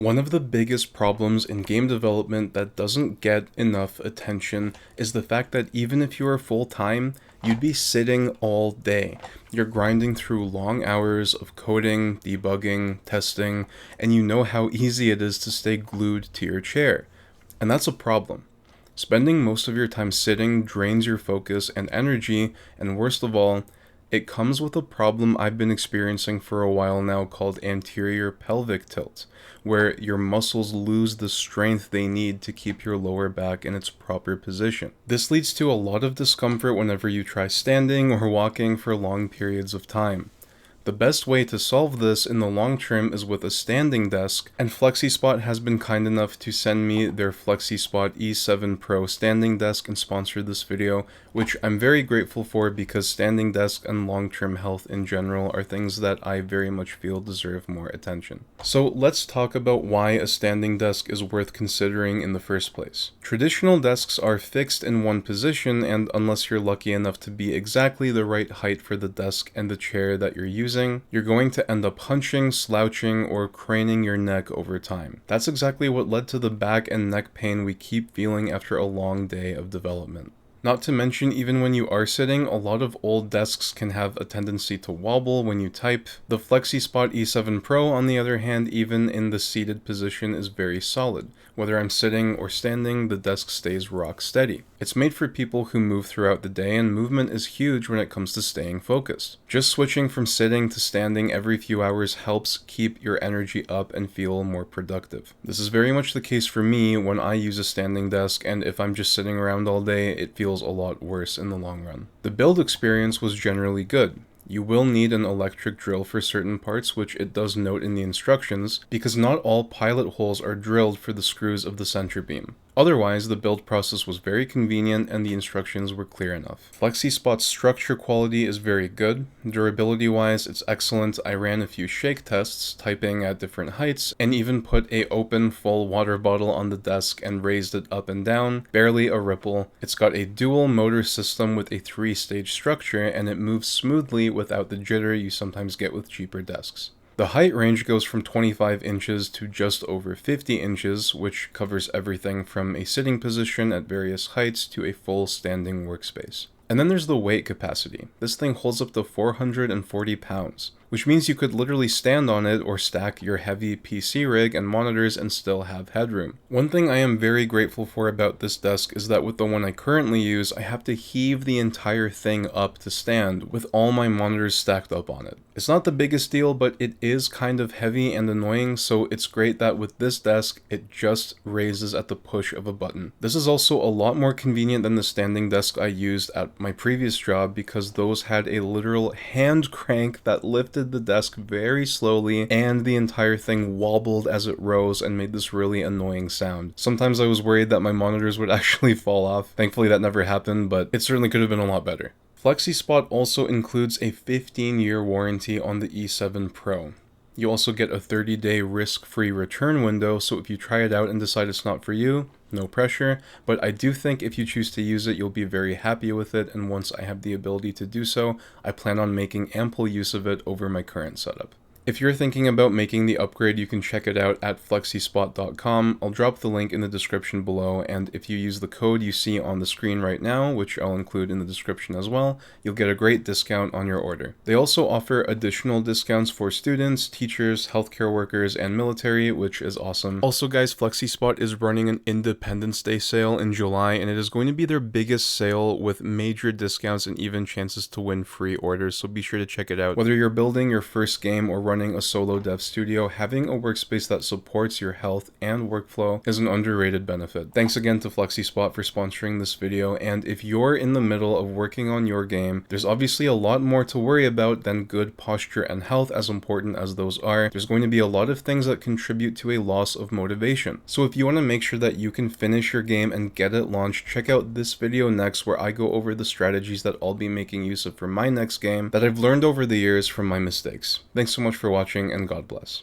One of the biggest problems in game development that doesn't get enough attention is the fact that even if you are full-time, you'd be sitting all day. You're grinding through long hours of coding, debugging, testing, and you know how easy it is to stay glued to your chair. And that's a problem. Spending most of your time sitting drains your focus and energy, and worst of all, it comes with a problem I've been experiencing for a while now called anterior pelvic tilt, where your muscles lose the strength they need to keep your lower back in its proper position. This leads to a lot of discomfort whenever you try standing or walking for long periods of time. The best way to solve this in the long term is with a standing desk, and FlexiSpot has been kind enough to send me their FlexiSpot E7 Pro standing desk and sponsor this video, which I'm very grateful for because standing desk and long-term health in general are things that I very much feel deserve more attention. So let's talk about why a standing desk is worth considering in the first place. Traditional desks are fixed in one position, and unless you're lucky enough to be exactly the right height for the desk and the chair that you're using, you're going to end up hunching, slouching, or craning your neck over time. That's exactly what led to the back and neck pain we keep feeling after a long day of development. Not to mention, even when you are sitting, a lot of old desks can have a tendency to wobble when you type. The FlexiSpot E7 Pro, on the other hand, even in the seated position is very solid. Whether I'm sitting or standing, the desk stays rock steady. It's made for people who move throughout the day, and movement is huge when it comes to staying focused. Just switching from sitting to standing every few hours helps keep your energy up and feel more productive. This is very much the case for me when I use a standing desk, and if I'm just sitting around all day, it feels a lot worse in the long run. The build experience was generally good. You will need an electric drill for certain parts, which it does note in the instructions, because not all pilot holes are drilled for the screws of the center beam. Otherwise, the build process was very convenient and the instructions were clear enough. FlexiSpot's structure quality is very good. Durability-wise, it's excellent. I ran a few shake tests, typing at different heights, and even put a open full water bottle on the desk and raised it up and down. Barely a ripple. It's got a dual motor system with a 3-stage structure, and it moves smoothly without the jitter you sometimes get with cheaper desks. The height range goes from 25 inches to just over 50 inches, which covers everything from a sitting position at various heights to a full standing workspace. And then there's the weight capacity. This thing holds up to 440 pounds, which means you could literally stand on it or stack your heavy PC rig and monitors and still have headroom. One thing I am very grateful for about this desk is that with the one I currently use, I have to heave the entire thing up to stand with all my monitors stacked up on it. It's not the biggest deal, but it is kind of heavy and annoying, so it's great that with this desk, it just raises at the push of a button. This is also a lot more convenient than the standing desk I used at my previous job because those had a literal hand crank that lifted the desk very slowly and the entire thing wobbled as it rose and made this really annoying sound. Sometimes I was worried that my monitors would actually fall off. Thankfully that never happened, but it certainly could have been a lot better. FlexiSpot also includes a 15-year warranty on the E7 Pro. You also get a 30-day risk-free return window, so if you try it out and decide it's not for you, no pressure, but I do think if you choose to use it, you'll be very happy with it, and once I have the ability to do so, I plan on making ample use of it over my current setup. If you're thinking about making the upgrade, you can check it out at FlexiSpot.com. I'll drop the link in the description below, and if you use the code you see on the screen right now, which I'll include in the description as well, you'll get a great discount on your order. They also offer additional discounts for students, teachers, healthcare workers, and military, which is awesome. Also guys, FlexiSpot is running an Independence Day sale in July, and it is going to be their biggest sale with major discounts and even chances to win free orders, so be sure to check it out. Whether you're building your first game or running a solo dev studio, having a workspace that supports your health and workflow is an underrated benefit. Thanks again to FlexiSpot for sponsoring this video, and if you're in the middle of working on your game, there's obviously a lot more to worry about than good posture and health, as important as those are. There's going to be a lot of things that contribute to a loss of motivation. So if you want to make sure that you can finish your game and get it launched, check out this video next where I go over the strategies that I'll be making use of for my next game that I've learned over the years from my mistakes. Thanks so much for watching, and God bless.